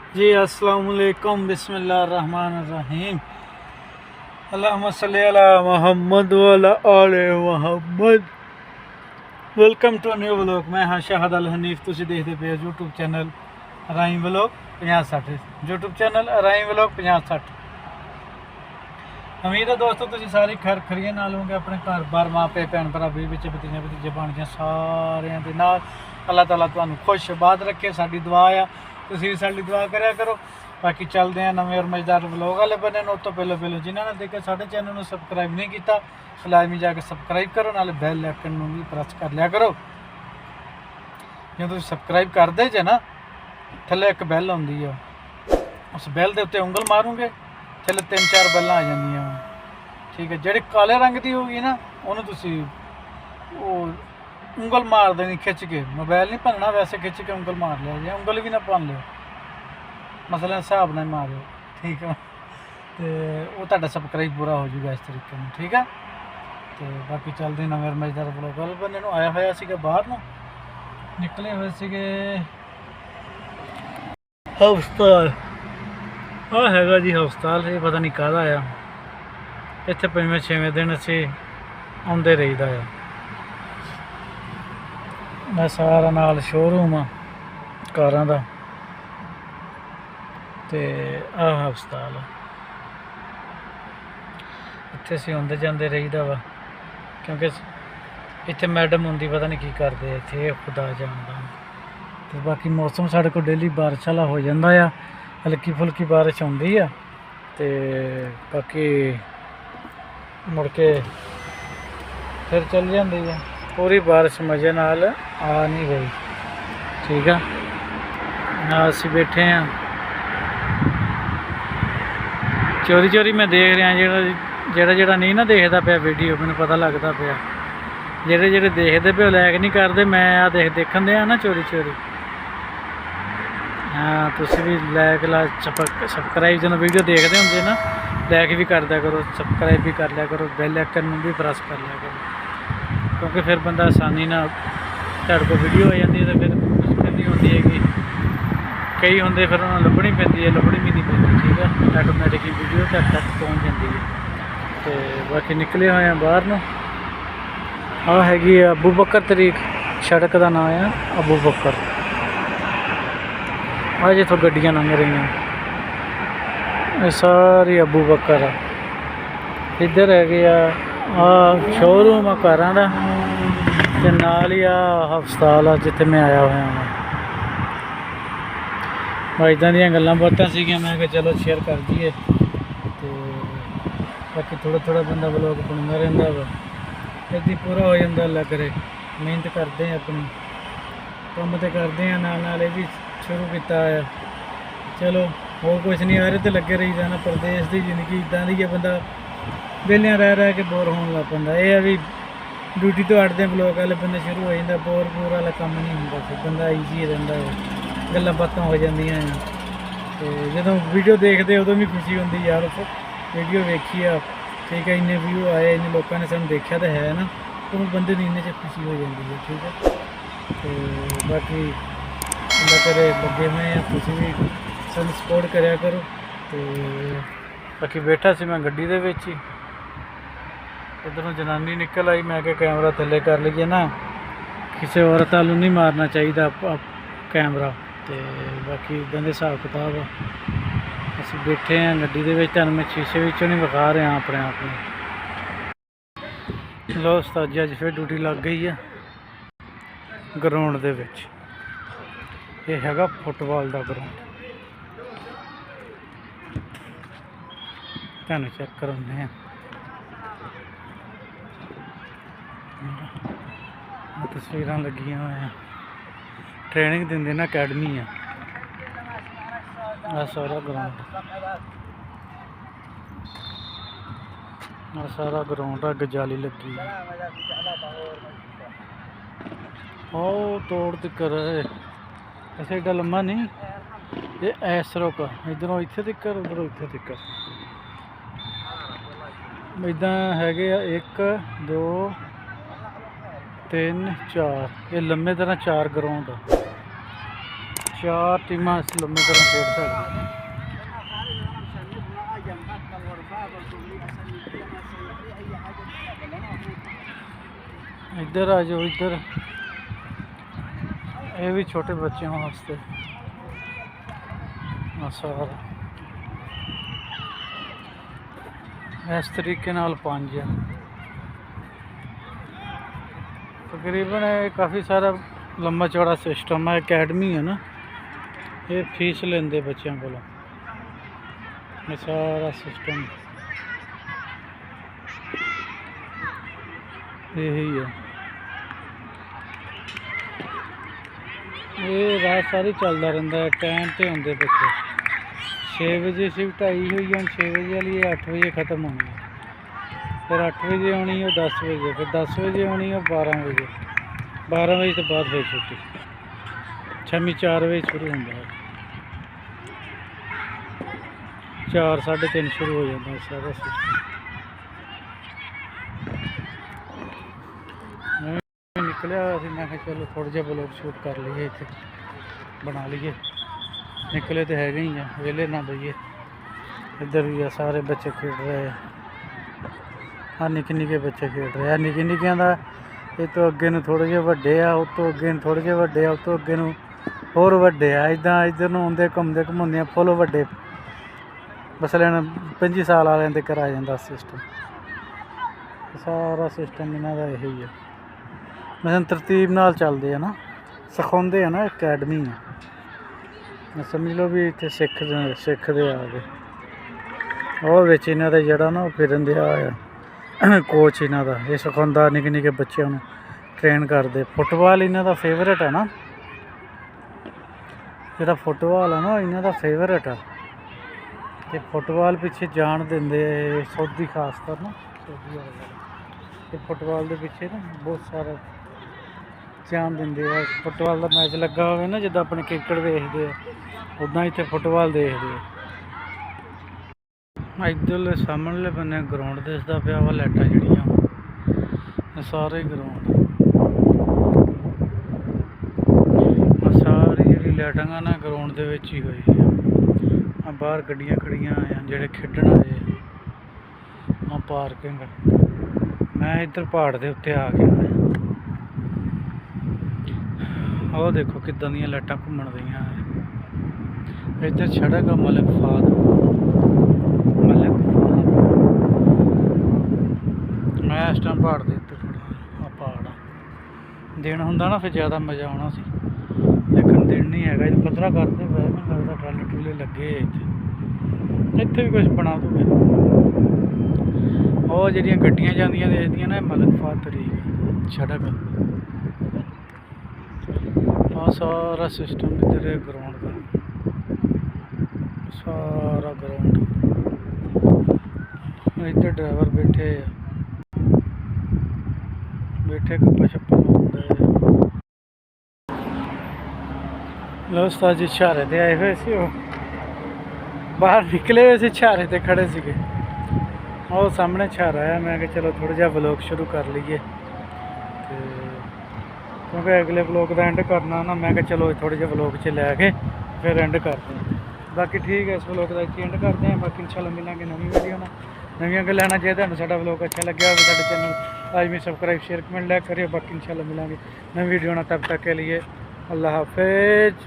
जी अस्सलामुअलैकुम बिस्मिल्लाहिर्रहमानिर्रहीम अल्लाहुम्मा सल्ली अला मोहम्मद व अला आले मोहम्मद। Welcome to new vlog. मैं हाँ शाहद अल हनीफ। तुसी देखते पे यूट्यूब चैनल राई व्लॉग 50-60 यूट्यूब चैनल राई व्लॉग 50-60। उम्मीद है दोस्तों तुसी सारी खैर खरीए नाल होंगे, अपने घर बार माँ पे भैन भरा भी बच्चे भतीजे भतीजे बन सारिਆਂ ਦੇ ਨਾਲ। अल्लाह ताला तुहानू खुश आबाद रखे, साडी दुआ आ। तुसी भी साडी दुआ करया करो। बाकी चलते हैं नवे और मजेदार व्लॉग वाले बने। उस तो पहले जिन्होंने देखा साढ़े चैनल को सबसक्राइब नहीं किया, लाजमी जाके सबसक्राइब करो, नाले बैल आइकन भी प्रेस कर लिया करो। जो तुम सबसक्राइब करते जे ना, थले एक बैल आती है, उस बैल के उत्ते उंगल मारूंगे, थले 3-4 बैल आ जांदियां। ठीक है, जी काले रंग की होगी ना, उन्होंने उंगल मार देनी खिंच के। मोबाइल नहीं भनना, वैसे खिंच के उंगल मार लिया जी। उंगल भी ना भन लियो, मसला हिसाब ना मारो। ठीक है, तो वो तुहाडा सबसक्राइब पूरा हो जाएगा इस तरीके में। ठीक है, तो बाकी चलते नवे मजेदार व्लॉग वाले बंदे नूं आया होया सीगा बाहर नूं, निकले हुए सीगे हस्पताल। आ हैगा जी हस्पताल, ये पता नहीं काहदा आ। इत्थे 5वें-6वें दिन असीं आउंदे रहीदा आ। मैं सारा नाल शोरूम आ कारां दा, ते आ हस्पताल आ। इत्थे असीं आउंदे जांदे रहीदा वा, क्योंकि इत्थे मैडम हुंदी पता नहीं की करदे इत्थे, खुदा जानदा। तो बाकी मौसम साढ़े को डेली बारिश वाला हो जाता है, हल्की फुल्की बारिश आती है, तो बाकी मुड़ के फिर चल जाती है। पूरी बारिश मज़े नाल आ नहीं गई। ठीक है, असी बैठे हैं चोरी चोरी। मैं देख रहा जेड़ा नहीं ना देखता पाया वीडियो, मैंने पता लगता पाया। जेड़े देखते पे लाइक नहीं करते, मैं आ देखन दे ना चोरी चोरी। हाँ, तुसी भी लाइक सबसक्राइब जो वीडियो देखते होंगे ना, लाइक भी कर दिया करो, सबसक्राइब भी कर लिया करो, बैल आइकन भी प्रेस कर लिया करो, क्योंकि फिर बंदा आसानी ना तुहाडे को वीडियो हो जाती है, तो फिर मुश्किल नहीं होती है। कई होंगे फिर उन्होंने लभनी पैंदी है, लभनी भी नहीं पैंदी। ठीक है, ऑटोमैटिक वीडियो तक पहुँच जाती है। तो बाकी निकले हुए हैं बाहर नूं। आ हैगी अबू बकर तरीक, सड़क का नाम है अबू बकर। आ जितों गड्डियां लंघ रही हैं, सारी अबू बकर आ। इधर है गया शोरूम आ कारां दा, ते नाल ही आ हस्पताल आ जिथे मैं आया हुआ हाँ। इदां दियां गल्लां बातां सीगियां, मैं कहा चलो शेयर कर दईए। तो बाकी थोड़ा थोड़ा बंदा व्लॉग बनता रहिंदा वा, इदी पूरा हो जाता। अल्लाह करे, मेहनत करते हैं अपनी, काम तो करते हैं, नाल ये भी शुरू किया है। चलो होर कुछ नहीं, आ रहे तो लगे रही जाना। प्रदेश की जिंदगी इदा दी है, बंदा वेलियां रह के बोर होने लग पैंदा। यह है भी ड्यूटी तो अठदे ब्लॉग वाले बंदे शुरू हो जाता, बोर वाला काम नहीं होंदा, फिर बंदा ईजी रहिंदा है, गल्लां बातां हो जांदियां। तो जो वीडियो देखते उदों भी खुशी होंदी, यार वीडियो वेखी आ। ठीक है, इन्ने व्यू आए, इन्ने लोगों ने सानूं देखा तो है ना, तो बंदे दी इन्ने च खुशी हो जाती है। ठीक है, तो बाकी अल्लाह करे लगे हुए हैं, तुसीं भी सानूं सपोर्ट करया करो। तो बाकी बैठा सी मैं गड्डी दे विच ही, इधरों जनानी निकल आई। मैं क्या कैमरा थल्ले कर लीए ना, किसी औरत वालू नहीं मारना चाहिए कैमरा। तो बाकी इदां दे हिसाब किताब असीं बैठे हैं गड्डी दे विच, तुहानूं मैं शीशे विचों नहीं विखा रहा अपने आप में। लो उस्ताद जी अज फिर ड्यूटी लग गई है ग्राउंड दे विच। ये हैगा फुटबॉल का ग्राउंड, तुहानूं चेक कराउने हैं। तस्वीर लगियां हुई हैं, ट्रेनिंग देंदे ना, अकैडमी है। आ सारा ग्राउंड, सारा ग्राउंड अग जाली लगी है। ओ तोड़ तिकर ऐसे एडा लम्मा नहीं, ये ऐस रुक इधरों इत्थे तिकर, उधरों इत्थे तिकर। इदा है 1 2 3 4, ये लम्बे तरह 4 ग्राउंड, 4 ਟੀਮਾਂ ਇਸ ਲੰਮੇ ਤਰ੍ਹਾਂ ਖੇਡ ਸਕਦੀਆਂ। ਇੱਧਰ ਆ ਜਾਓ, ਇੱਧਰ ਇਹ ਵੀ ਛੋਟੇ ਬੱਚਿਆਂ ਵਾਸਤੇ ਸਾਰਾ ਇਸ ਤਰੀਕੇ ਨਾਲ 5 ਆ ਤਕਰੀਬਨ। ਇਹ ਕਾफ़ी सारा लंबा चौड़ा सिस्टम है, अकैडमी है ना, ये फीस लेंदे बच्चों को, ये सारा सिस्टम यही है। ये रात सारी चलता रहता है, टाइम पे होंगे बच्चे। 6 बजे शिफ्ट आई हुई है, 6 बजे वाली 8 बजे ख़त्म होनी है, फिर 8 बजे आनी है 10 बजे, फिर 10 बजे आनी है 12 बजे, 12 बजे तो बाद फिर छुट्टी, शामी 4 बजे शुरू होता है, 4 साढ़े 3 शुरू हो जाता है सारा सिस्टम। निकलिया अभी, मैं कहा चलो थोड़ा जिहा ब्लॉग शूट कर लीए, इतने बना लीए, निकले तो है ही हैं, वेले ना बइए। इधर भी है सारे बच्चे खेल रहे हैं, हाँ निक्के निक्के बच्चे खेल रहे हैं, निक्के निक्कियां दा ये तो अगे नूं थोड़े जे वड्डे आ, उस तो अगे नूं थोड़े जे वड्डे आ, उस तो अगे नूं होर वड्डे आ, इदां इधर नूं आउंदे घुम्मदे घुमाउंदे फुल वड्डे बस लेना 25 साल वालियां ते कराया जांदा सिस्टम। सारा सिस्टम इन्हां दा यही है, मतलब तरतीब नाल चलदे आ ना, सिखाउंदे आ ना, अकैडमी है, समझ लो भी इत्थे सिखदे आ गए। और विच इन्हां दा जेहड़ा ना फिरन दिया आ कोच इन्हां दा, ये सिखाउंदा निक्के निक्के बच्चों नूं ट्रेन करदे। फुटबाल इन्हां दा फेवरेट है ना, जेहड़ा फुटबाल है ना इन्हां दा फेवरेट है, ते फुटबाल पिछे जान देंदे सऊदी खासकर ना, सऊदी वाले ते फुटबाल दे पिछे ना बहुत सारा जान देंदे आ। फुटबाल का मैच लगा होवे ना, जिद्दां अपने क्रिकेट देखदे आ उदां इत्थे फुटबाल देखदे आ। इधरले सामने बन्ने ग्राउंड दिसदा पिया वा, लाइटां जिहड़ियां सारे ग्राउंड सारी जिहड़ी लाइटां ना ग्राउंड दे विच ही होई है। बाहर गड्डियां खड़ियां आ जेहड़े खेडण आए आ, पार्किंग। मैं इधर पहाड़ दे उत्ते आ गया, ਉਹ देखो किदां ਦੀਆਂ लाइटां घूमण ਦੀਆਂ। इधर सड़क मलिक फाद, मैं इस टाइम पहाड़ के उत्ते खड़ा, पहाड़ दिन होंदा ना फिर ज़्यादा मज़ा आना सी, लेकिन दिन नहीं है, पद्धरा करते पे, मैनूं लगदा ट्राले टूले लगे इत्थे भी कुछ बना दूगे। और जिहड़ियां गड्डियां जांदियां देखदियां ना, मलिक फाद तरीक सड़क, सारा सिस्टम इधर ग्राउंड का, सारा ग्राउंड। इधर ड्राइवर बैठे गप्पा शप्पा लाउंदे। लो उस्ताद जी छारे ते आए हुए सी, बाहर निकले हुए सी, छारे ते खड़े सीगे, और सामने छारा आया। मैं कि चलो थोड़ा जिहा ब्लॉग शुरू कर लीए, क्योंकि अगले ब्लॉग का एंड करना ना, मैं चलो थोड़े जे ब्लॉग च लैके फिर एंड करते हैं। बाकी ठीक है, इस ब्लॉग का इत्थे एंड करते हैं। बाकी इंशाल्लाह मिलांगे नवी वीडियो ना, नवीं गल्लां ना। जे तुहानूं साडा ब्लॉग अच्छा लग्या होवे साडे चैनल लाजमी सब्सक्राइब शेयर कमेंट लाइक करियो। बाकी इंशाल्लाह मिलांगे नवी वीडियो ना, तब तक के लिए अल्लाह हाफिज़।